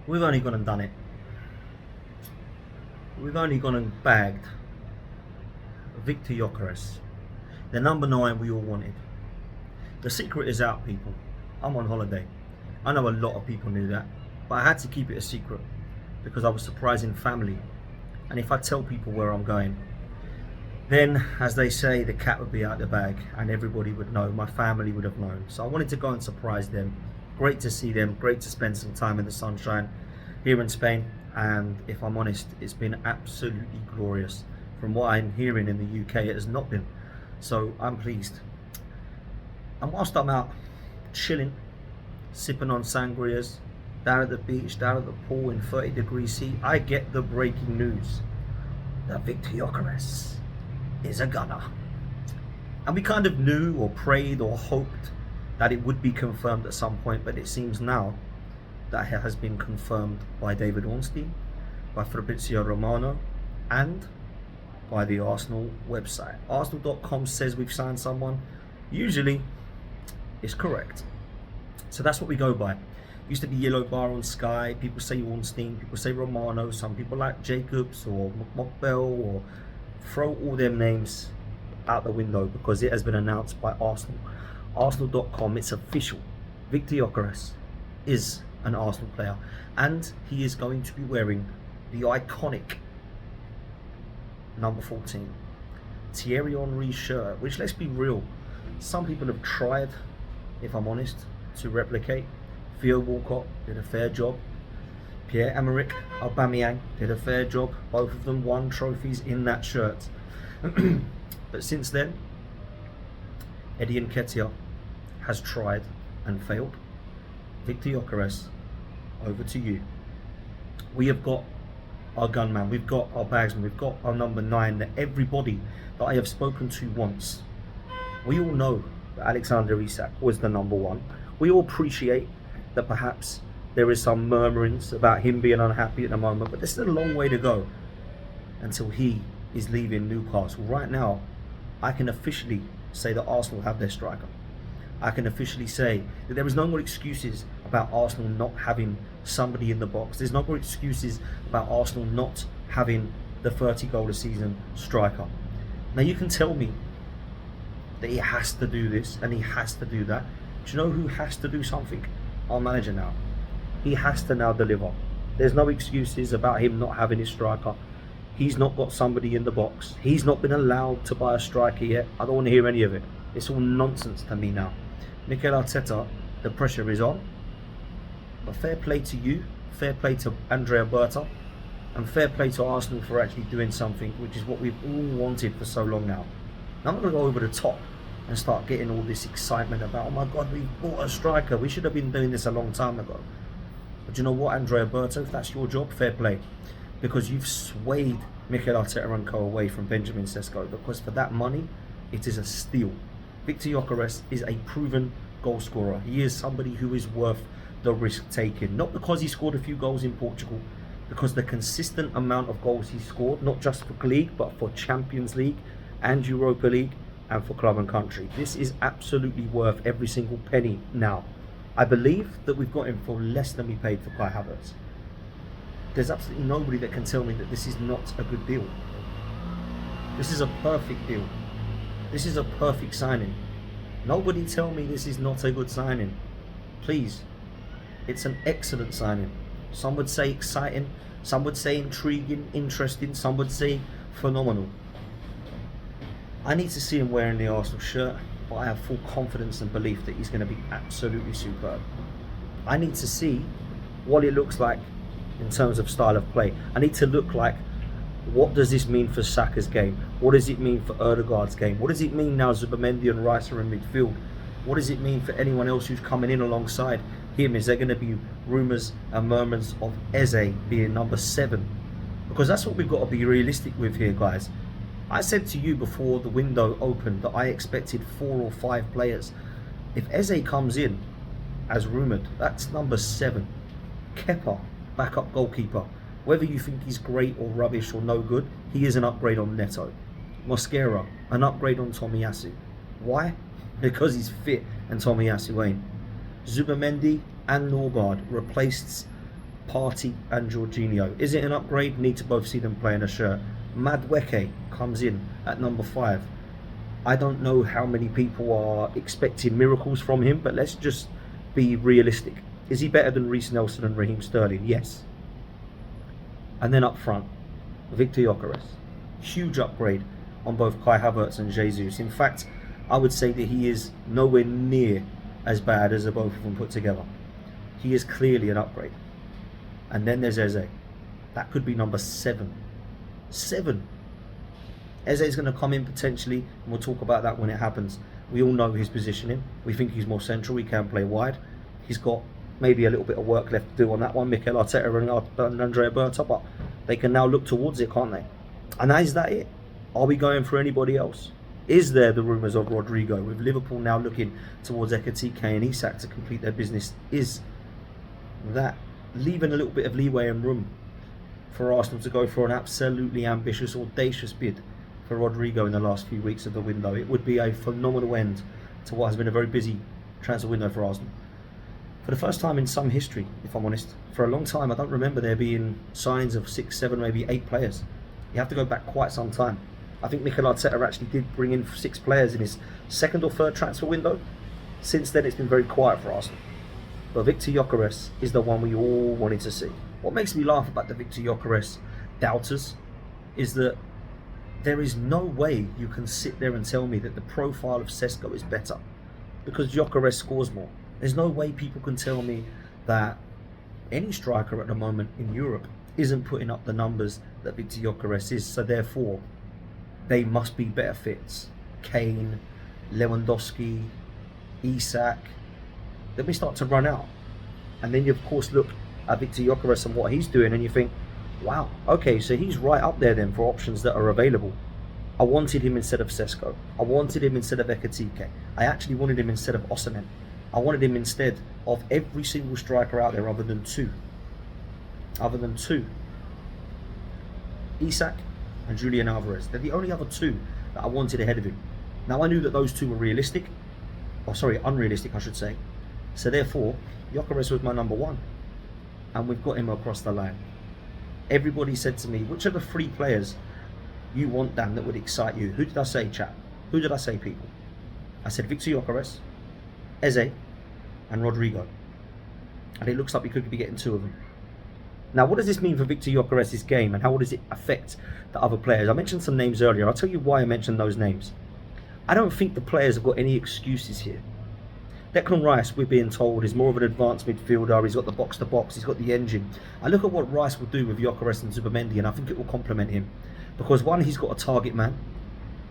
We've only gone and done it. We've only gone and bagged Victor Gyökeres, the number 9 we all wanted. The secret is out, people. I'm on holiday. I know a lot of people knew that, but I had to keep it a secret because I was surprising family. And if I tell people where I'm going, then, as they say, the cat would be out the bag and everybody would know. My family would have known. So I wanted to go and surprise them. Great to see them. Great to spend some time in the sunshine here in Spain. And if I'm honest, it's been absolutely glorious. From what I'm hearing in the UK, it has not been. So I'm pleased. And whilst I'm out chilling, sipping on sangrias, down at the beach, down at the pool in 30-degree C, I get the breaking news that Victor Gyökeres is a gunner. And we kind of knew or prayed or hoped that it would be confirmed at some point, but it seems now that it has been confirmed by David Ornstein, by Fabrizio Romano, and by the Arsenal website. Arsenal.com says we've signed someone. Usually it's correct. So that's what we go by. Used to be yellow bar on Sky. People say Ornstein, people say Romano, some people like Jacobs or Mockbell, or throw all them names out the window because it has been announced by Arsenal. Arsenal.com, it's official. Victor Gyökeres is an Arsenal player, and he is going to be wearing the iconic number 14 Thierry Henry's shirt, which, let's be real, some people have tried, if I'm honest, to replicate. Theo Walcott did a fair job. Pierre-Emerick Aubameyang did a fair job. Both of them won trophies in that shirt. But since then, Eddie Nketiah has tried and failed. Victor Gyökeres, over to you. We have got our gunman, we've got our bagsman, we've got our number 9 that everybody that I have spoken to wants. We all know that Alexander Isak was the number 1. We all appreciate that perhaps there is some murmurings about him being unhappy at the moment, but there's still a long way to go until he is leaving Newcastle. Right now, I can officially say that Arsenal have their striker. I can officially say that there is no more excuses about Arsenal not having somebody in the box. There's no more excuses about Arsenal not having the 30 goal a season striker. Now you can tell me that he has to do this and he has to do that. Do you know who has to do something? Our manager now. He has to now deliver. There's no excuses about him not having his striker. He's not got somebody in the box. He's not been allowed to buy a striker yet. I don't want to hear any of it. It's all nonsense to me now. Mikel Arteta, the pressure is on. But fair play to you, fair play to Andrea Berta, and fair play to Arsenal for actually doing something, which is what we've all wanted for so long now. Now I'm not going to go over the top and start getting all this excitement about, oh my God, we've bought a striker. We should have been doing this a long time ago. But you know what, Andrea Berta, if that's your job, fair play. Because you've swayed Mikel Arteta and co away from Benjamin Sesko, because for that money, it is a steal. Victor Gyökeres is a proven goal scorer. He is somebody who is worth the risk taken. Not because he scored a few goals in Portugal, because the consistent amount of goals he scored, not just for league, but for Champions League and Europa League and for club and country. This is absolutely worth every single penny now. I believe that we've got him for less than we paid for Kai Havertz. There's absolutely nobody that can tell me that this is not a good deal. This is a perfect deal. This is a perfect signing. Nobody tell me this is not a good signing. Please. It's an excellent signing. Some would say exciting, some would say intriguing, interesting, some would say phenomenal. I need to see him wearing the Arsenal shirt, but I have full confidence and belief that he's going to be absolutely superb. I need to see what it looks like in terms of style of play. I need to look like, what does this mean for Saka's game? What does it mean for Ødegaard's game? What does it mean now Zubamendi and Rice are in midfield? What does it mean for anyone else who's coming in alongside him? Is there going to be rumours and murmurs of Eze being number 7? Because that's what we've got to be realistic with here, guys. I said to you before the window opened that I expected 4 or 5 players. If Eze comes in, as rumoured, that's number 7. Kepa, backup goalkeeper. Whether you think he's great or rubbish or no good, he is an upgrade on Neto. Mosquera, an upgrade on Tomiyasu. Why? Because he's fit and Tomiyasu ain't. Zubamendi and Norgard replaced Partey and Jorginho. Is it an upgrade? Need to both see them play in a shirt. Madueke comes in at number 5. I don't know how many people are expecting miracles from him, but let's just be realistic. Is he better than Reece Nelson and Raheem Sterling? Yes. And then up front, Victor Gyökeres. Huge upgrade on both Kai Havertz and Jesus. In fact, I would say that he is nowhere near as bad as the both of them put together. He is clearly an upgrade. And then there's Eze. That could be number 7. 7. Eze is going to come in potentially, and we'll talk about that when it happens. We all know his positioning. We think he's more central. He can play wide. He's got maybe a little bit of work left to do on that one, Mikel Arteta and Andrea Berta, but they can now look towards it, can't they? And is that it? Are we going for anybody else? Is there the rumours of Rodrigo, with Liverpool now looking towards Ekitike and Isak to complete their business? Is that leaving a little bit of leeway and room for Arsenal to go for an absolutely ambitious, audacious bid for Rodrigo in the last few weeks of the window? It would be a phenomenal end to what has been a very busy transfer window for Arsenal. For the first time in some history, if I'm honest, for a long time I don't remember there being signings of 6, 7, maybe 8 players. You have to go back quite some time. I think Mikel Arteta actually did bring in 6 players in his second or third transfer window. Since then it's been very quiet for Arsenal. But Victor Gyökeres is the one we all wanted to see. What makes me laugh about the Victor Gyökeres doubters is that there is no way you can sit there and tell me that the profile of Sesko is better, because Gyökeres scores more. There's no way people can tell me that any striker at the moment in Europe isn't putting up the numbers that Victor Gyökeres is, so therefore they must be better fits. Kane, Lewandowski, Isak. Then we start to run out. And then you of course look at Victor Gyökeres and what he's doing and you think, wow, okay, so he's right up there then for options that are available. I wanted him instead of Sesko. I wanted him instead of Ekitike. I actually wanted him instead of Osimhen. I wanted him instead of every single striker out there other than two. Isak and Julian Alvarez. They're the only other 2 that I wanted ahead of him. Now I knew that those 2 were realistic. Unrealistic I should say. So therefore, Gyökeres was my number 1. And we've got him across the line. Everybody said to me, which are the 3 players you want, Dan, that would excite you? Who did I say, chat? Who did I say, people? I said Victor Gyökeres, Eze, and Rodrigo. And it looks like we could be getting 2 of them. Now, what does this mean for Victor Gyökeres' game, and how does it affect the other players? I mentioned some names earlier. I'll tell you why I mentioned those names. I don't think the players have got any excuses here. Declan Rice, we're being told, is more of an advanced midfielder. He's got the box-to-box. He's got the engine. I look at what Rice will do with Gyökeres and Zubimendi, and I think it will complement him. Because one, he's got a target man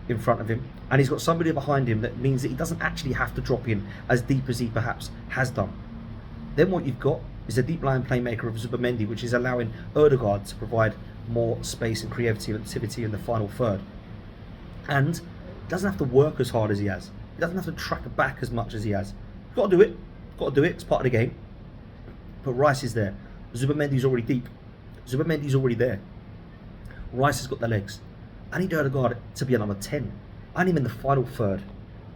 in front of him, and he's got somebody behind him that means that he doesn't actually have to drop in as deep as he perhaps has done. Then what you've got is a deep line playmaker of Zubimendi, which is allowing Ødegaard to provide more space and creativity in the final third. And he doesn't have to work as hard as he has. He doesn't have to track back as much as he has. Got to do it. It's part of the game. But Rice is there. Zubimendi's already deep. Zubimendi's already there. Rice has got the legs. I need Ødegaard to be a number 10. I need him in the final third.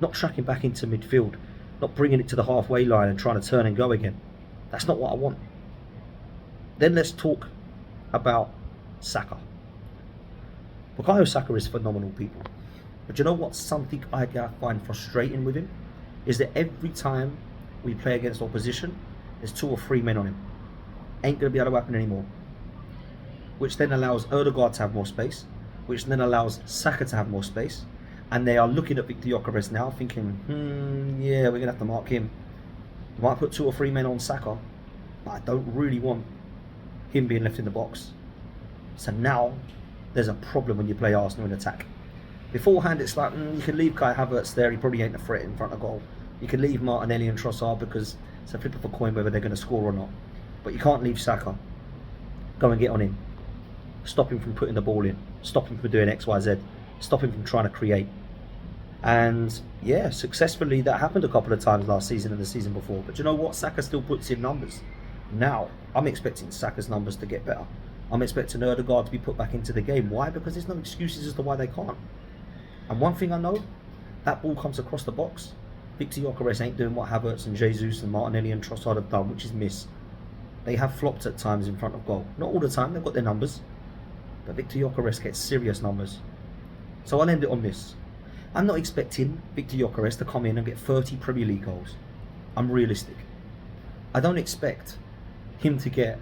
Not tracking back into midfield. Not bringing it to the halfway line and trying to turn and go again. That's not what I want. Then let's talk about Saka. Bukayo Saka is phenomenal, people. But you know what? Something I find frustrating with him is that every time we play against opposition, there's 2 or 3 men on him. Ain't going to be able to happen anymore. Which then allows Ødegaard to have more space, which then allows Saka to have more space. And they are looking at Victor Gyökeres now thinking, yeah, we're going to have to mark him. We might put 2 or 3 men on Saka, but I don't really want him being left in the box. So now there's a problem when you play Arsenal in attack. Beforehand, it's like, you can leave Kai Havertz there, he probably ain't a threat in front of goal. You can leave Martinelli and Trossard because it's a flip of a coin whether they're going to score or not. But you can't leave Saka. Go and get on him. Stop him from putting the ball in. Stop him from doing X, Y, Z. Stop him from trying to create. And yeah, successfully that happened a couple of times last season and the season before. But you know what? Saka still puts in numbers. Now, I'm expecting Saka's numbers to get better. I'm expecting Ødegaard to be put back into the game. Why? Because there's no excuses as to why they can't. And one thing I know, that ball comes across the box. Victor Gyökeres ain't doing what Havertz and Jesus and Martinelli and Trossard have done, which is miss. They have flopped at times in front of goal. Not all the time, they've got their numbers. But Victor Gyökeres gets serious numbers. So I'll end it on this. I'm not expecting Victor Gyökeres to come in and get 30 Premier League goals. I'm realistic. I don't expect him to get,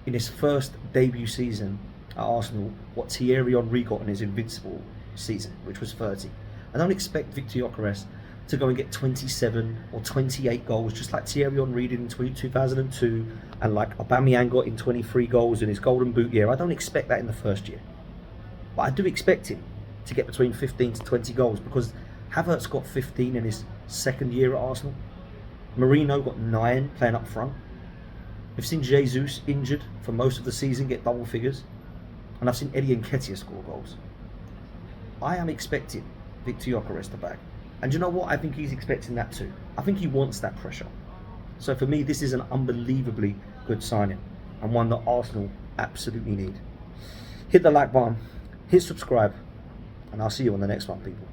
in his first debut season at Arsenal, what Thierry Henry got in his invincible season, which was 30. I don't expect Victor Gyökeres to go and get 27 or 28 goals, just like Thierry Henry did in 2002, and like Aubameyang got in 23 goals in his Golden Boot year. I don't expect that in the first year. But I do expect him to get between 15 to 20 goals, because Havertz got 15 in his second year at Arsenal. Marino got 9 playing up front. We've seen Jesus injured for most of the season get double figures. And I've seen Eddie Nketiah score goals. I am expecting Victor Gyökeres to bag. And you know what? I think he's expecting that too. I think he wants that pressure. So for me, this is an unbelievably good signing, and one that Arsenal absolutely need. Hit the like button, hit subscribe, and I'll see you on the next one, people.